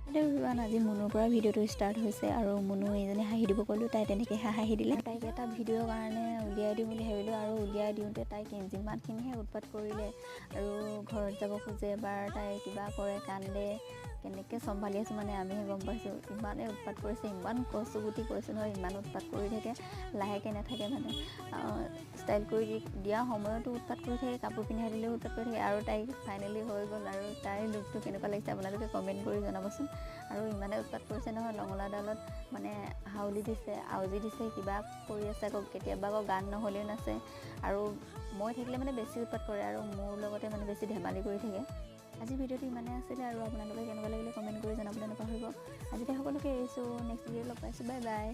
everyone আজি মুনুৰ পৰা ভিডিঅ'টো ষ্টাৰ্ট হৈছে আৰু মুনু এইজনী হাঁহি দিব ক'লোঁ তাই তেনেকৈ হাঁহি দিলে তাইক এটা ভিডিঅ'ৰ কাৰণে উলিয়াই দিম বুলি ভাবিলোঁ আৰু উলিয়াই দিওঁতে তাইক যিমানখিনিহে উৎপাত কৰিলে আৰু ঘৰত যাব খোজে এবাৰ তাই কিবা কৰে কান্দে কেনেকৈ চম্ভালি আছোঁ মানে আমিহে গম পাইছোঁ ইমানেই উৎপাত কৰিছে ইমান কচু গুটি কৈছোঁ নহয় ইমান উৎপাত কৰি থাকে লাহেকৈ নাথাকে মানে ষ্টাইল কৰি দিয়া সময়তো উৎপাত কৰি থাকে কাপোৰ পিন্ধাই দিলেও উৎপাত কৰি থাকে আৰু তাইক ফাইনেলি হৈ গ'ল আৰু তাইৰ লুকটো কেনেকুৱা লাগিছে আপোনালোকে কমেণ্ট কৰি জনাবচোন আৰু ইমানে উৎপাত কৰিছে নহয় ৰঙালাওডালত মানে হাউলি দিছে আউজি দিছে কিবা কৰি আছে আকৌ কেতিয়াবা আকৌ গান নহ'লেও নাচে আৰু মই থাকিলে মানে বেছি উৎপাত কৰে আৰু মোৰ লগতে মানে বেছি ধেমালি কৰি থাকে আজি ভিডিঅ'টো ইমানে আছিলে আৰু আপোনালোকে কেনেকুৱা লাগিলে কমেণ্ট কৰি জনাবলৈ নাপাহৰিব আজিতে সকলোকে এৰিছোঁ নেক্সট ভিডিঅ'ত লগ পাইছোঁ বাই বাই